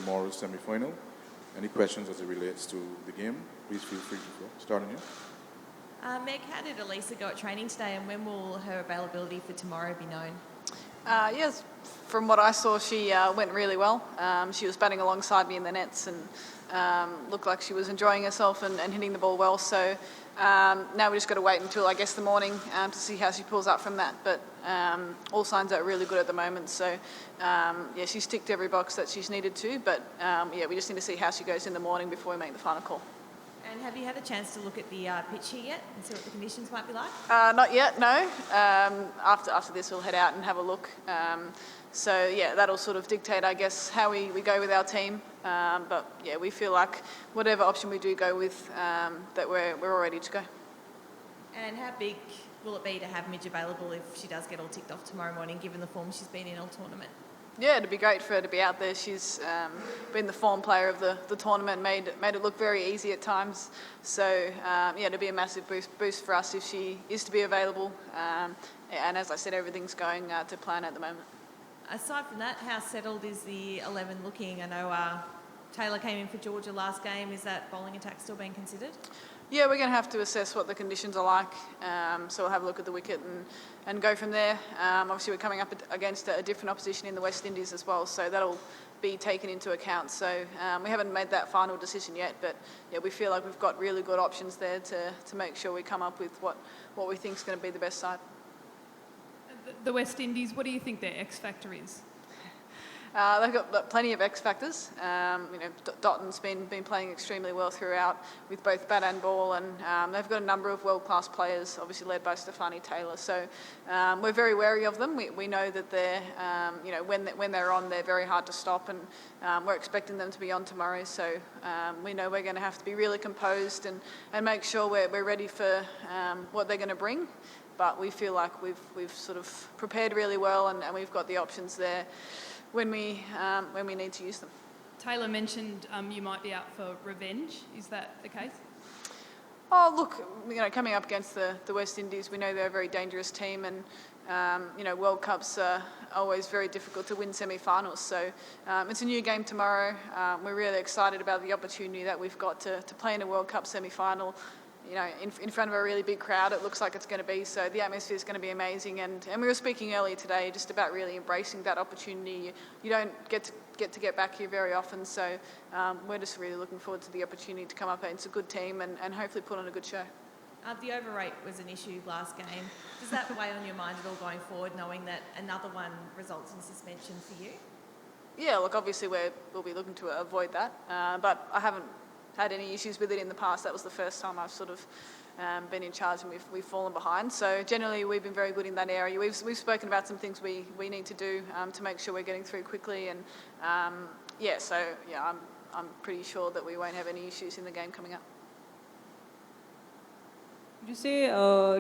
tomorrow's semi-final. Any questions as it relates to the game, please feel free to start on you. Meg, how did Elisa go at training today, and when will her availability for tomorrow be known? Yes, from what I saw, she went really well. She was batting alongside me in the nets and looked like she was enjoying herself and hitting the ball well. So now we just got to wait until, I guess, the morning to see how she pulls up from that. But all signs are really good at the moment. So, yeah, she's ticked every box that she's needed to. But, yeah, we just need to see how she goes in the morning before we make the final call. And have you had a chance to look at the pitch here yet and see what the conditions might be like? Not yet, no. After this, we'll head out and have a look. So, yeah, that'll sort of dictate, I guess, how we go with our team. But, yeah, we feel like whatever option we do go with, that we're all ready to go. And how big will it be to have Midge available if she does get all ticked off tomorrow morning, given the form she's been in all tournament? Yeah, it'd be great for her to be out there. She's been the form player of the tournament, made it look very easy at times. So, yeah, it'd be a massive boost for us if she is to be available. And as I said, everything's going to plan at the moment. Aside from that, how settled is the 11 looking? I know Taylor came in for Georgia last game. Is that bowling attack still being considered? Yeah, we're going to have to assess what the conditions are like. So we'll have a look at the wicket and go from there. Obviously, we're coming up against a different opposition in the West Indies as well, so that'll be taken into account. So we haven't made that final decision yet, but yeah, we feel like we've got really good options there to make sure we come up with what we think is going to be the best side. The West Indies, what do you think their X factor is? They've got plenty of X factors. Dotton's been playing extremely well throughout with both bat and ball, and they've got a number of world-class players, obviously led by Stefani Taylor. So we're very wary of them. We know that they're, when they're on, they're very hard to stop, and we're expecting them to be on tomorrow. So we know we're going to have to be really composed and make sure we're ready for what they're going to bring. But we feel like we've sort of prepared really well, and we've got the options there when we need to use them. Taylor mentioned you might be out for revenge. Is that the case? Oh, look, coming up against the West Indies, we know they're a very dangerous team, and World Cups are always very difficult to win semi-finals. So it's a new game tomorrow. We're really excited about the opportunity that we've got to play in a World Cup semi-final. In front of a really big crowd, it looks like it's going to be. So the atmosphere is going to be amazing. And we were speaking earlier today just about really embracing that opportunity. You don't get back here very often. So we're just really looking forward to the opportunity to come up against a good team and hopefully put on a good show. The overrate was an issue last game. Does that weigh on your mind at all going forward, knowing that another one results in suspension for you? Yeah, look, obviously we'll be looking to avoid that. But I haven't had any issues with it in the past. That was the first time I've sort of been in charge and we've fallen behind. So generally we've been very good in that area. We've spoken about some things we need to do to make sure we're getting through quickly, and I'm pretty sure that we won't have any issues in the game coming up. Would you say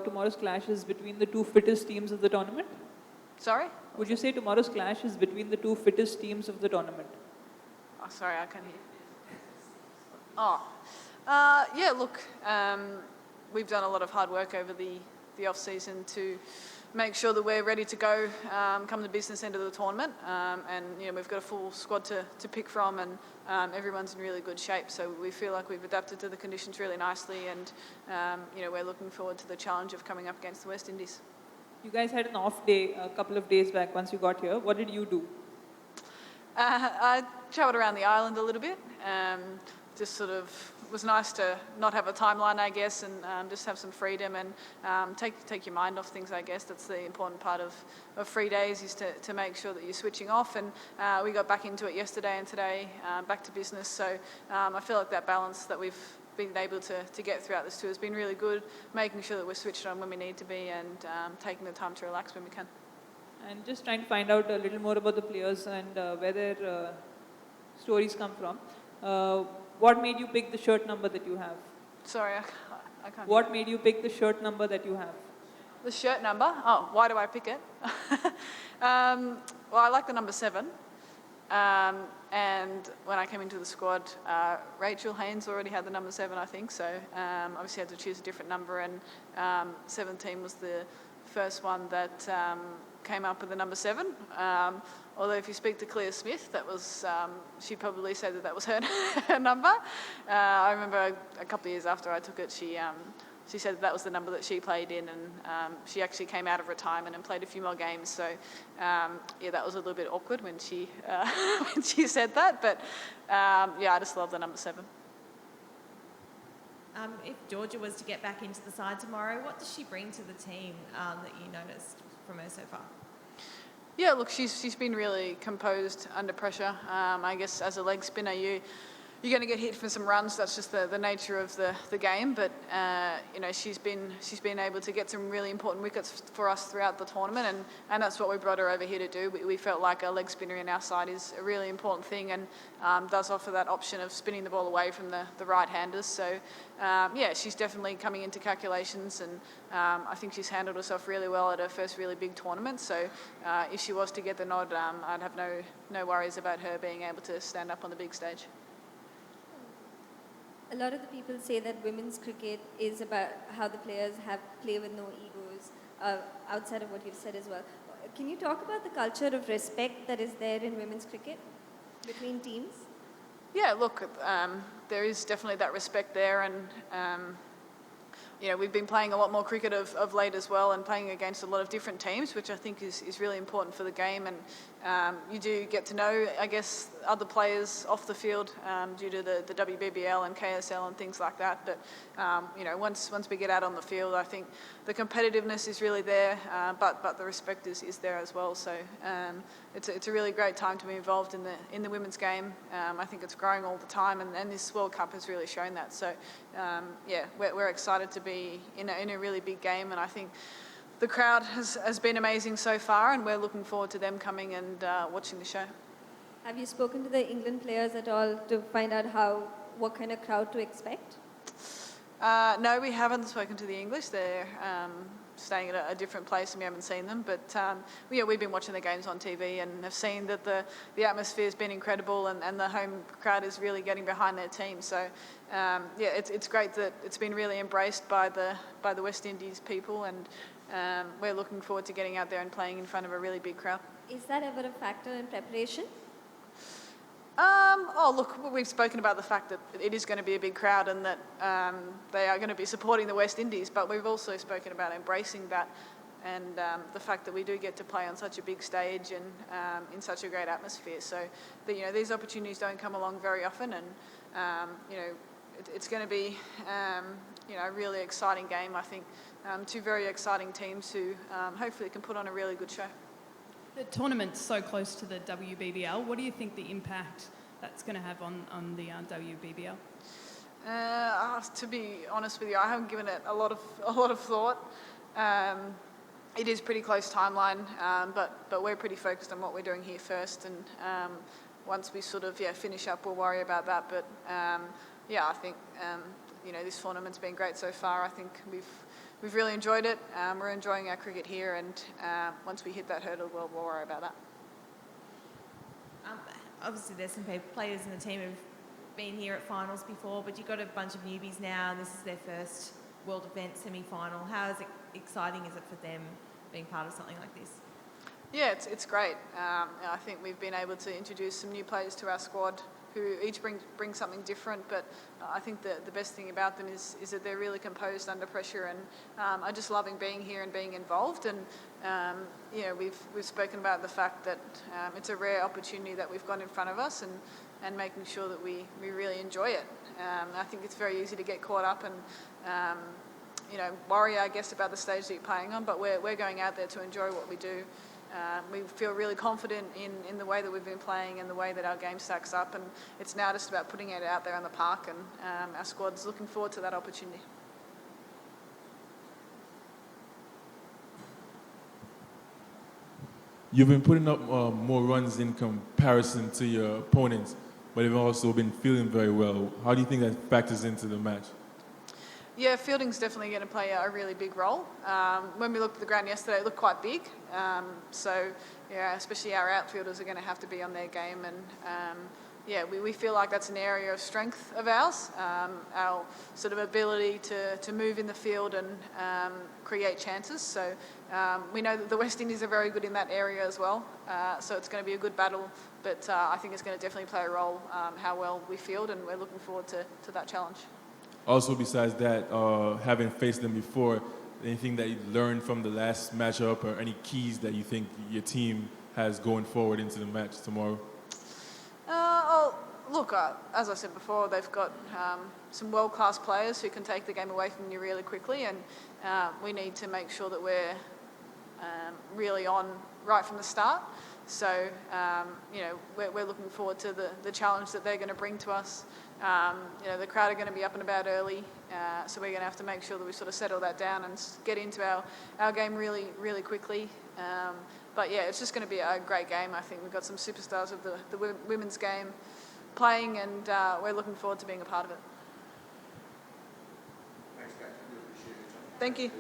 tomorrow's clash is between the two fittest teams of the tournament? Sorry? Would you say tomorrow's clash is between the two fittest teams of the tournament? Oh, sorry, I can't hear. Yeah, look, we've done a lot of hard work over the off-season to make sure that we're ready to go come the business end of the tournament. And we've got a full squad to pick from, and everyone's in really good shape. So we feel like we've adapted to the conditions really nicely, and we're looking forward to the challenge of coming up against the West Indies. You guys had an off day a couple of days back once you got here. What did you do? I travelled around the island a little bit. Just sort of was nice to not have a timeline, I guess, and just have some freedom and take your mind off things, I guess. That's the important part of free days, is to make sure that you're switching off. And we got back into it yesterday and today, back to business. So I feel like that balance that we've been able to get throughout this tour has been really good, making sure that we're switched on when we need to be, and taking the time to relax when we can. And just trying to find out a little more about the players and where their stories come from. What made you pick the shirt number that you have? Sorry, I can't. What made you pick the shirt number that you have? The shirt number? Oh, why do I pick it? Well, I like the number 7. And when I came into the squad, Rachel Haynes already had the number 7, I think. So obviously had to choose a different number, and 17 was the first one that came up with the number 7. although if you speak to Clea Smith, that was she'd probably say that was her, her number. I remember a couple of years after I took it, she said that was the number that she played in, and she actually came out of retirement and played a few more games. So yeah, that was a little bit awkward when she when she said that, but yeah, I just love the number 7. If Georgia was to get back into the side tomorrow, what does she bring to the team that you noticed from her so far? Yeah, look, she's been really composed under pressure. I guess as a leg spinner, you're going to get hit for some runs. That's just the nature of the game. But you know, she's been able to get some really important wickets for us throughout the tournament, and that's what we brought her over here to do. We felt like a leg spinner in our side is a really important thing, and does offer that option of spinning the ball away from the right-handers. So yeah, she's definitely coming into calculations, and I think she's handled herself really well at her first really big tournament. So if she was to get the nod, I'd have no worries about her being able to stand up on the big stage. A lot of the people say that women's cricket is about how the players play with no egos, outside of what you've said as well. Can you talk about the culture of respect that is there in women's cricket between teams? Yeah, look, there is definitely that respect there, and you know, we've been playing a lot more cricket of late as well, and playing against a lot of different teams, which I think is really important for the game. And you do get to know, I guess, other players off the field due to the WBBL and KSL and things like that. But you know, once we get out on the field, I think the competitiveness is really there, but the respect is there as well. So it's a really great time to be involved in the women's game. I think it's growing all the time, and this World Cup has really shown that. So yeah, we're excited to be in a really big game, and I think the crowd has been amazing so far, and we're looking forward to them coming and watching the show. Have you spoken to the England players at all to find out what kind of crowd to expect? No, we haven't spoken to the English. They're staying at a different place, and we haven't seen them. But yeah, we've been watching the games on TV and have seen that the atmosphere's been incredible, and the home crowd is really getting behind their team. So yeah, it's great that it's been really embraced by the West Indies people, and we're looking forward to getting out there and playing in front of a really big crowd. Is that ever a factor in preparation? Oh, look, we've spoken about the fact that it is going to be a big crowd, and that they are going to be supporting the West Indies, but we've also spoken about embracing that, and the fact that we do get to play on such a big stage and in such a great atmosphere. So that, you know, these opportunities don't come along very often, and you know, it's going to be you know, a really exciting game. I think two very exciting teams who hopefully can put on a really good show. The tournament's so close to the WBBL. What do you think the impact that's going to have on the WBBL? To be honest with you, I haven't given it a lot of thought. It is pretty close timeline, but we're pretty focused on what we're doing here first, and once we sort of finish up, we'll worry about that. But yeah, I think you know, this tournament's been great so far. I think we've really enjoyed it. We're enjoying our cricket here, and once we hit that hurdle, we'll worry about that. Obviously, there's some players in the team who've been here at finals before, but you've got a bunch of newbies now, and this is their first world event semi-final. How exciting is it for them being part of something like this? Yeah, it's great. I think we've been able to introduce some new players to our squad who each bring something different, but I think the best thing about them is that they're really composed under pressure, and are just loving being here and being involved. And you know, we've spoken about the fact that it's a rare opportunity that we've got in front of us, and making sure that we really enjoy it. I think it's very easy to get caught up and you know, worry, I guess, about the stage that you're playing on, but we're going out there to enjoy what we do. We feel really confident in the way that we've been playing and the way that our game stacks up, and it's now just about putting it out there on the park, and our squad's looking forward to that opportunity. You've been putting up more runs in comparison to your opponents, but you've also been feeling very well. How do you think that factors into the match? Yeah, fielding's definitely going to play a really big role. When we looked at the ground yesterday, it looked quite big. So, yeah, especially our outfielders are going to have to be on their game, and yeah, we feel like that's an area of strength of ours, our sort of ability to move in the field and create chances. So we know that the West Indies are very good in that area as well. So it's going to be a good battle, but I think it's going to definitely play a role how well we field, and we're looking forward to that challenge. Also, besides that, having faced them before, anything that you learned from the last matchup, or any keys that you think your team has going forward into the match tomorrow? Look, as I said before, they've got some world-class players who can take the game away from you really quickly, and we need to make sure that we're really on right from the start. So, we're looking forward to the challenge that they're going to bring to us. The crowd are going to be up and about early, so we're going to have to make sure that we sort of settle that down and get into our game really, really quickly. But yeah, it's just going to be a great game. I think we've got some superstars of the women's game playing, and we're looking forward to being a part of it. Thanks, guys. We appreciate it. Thank you.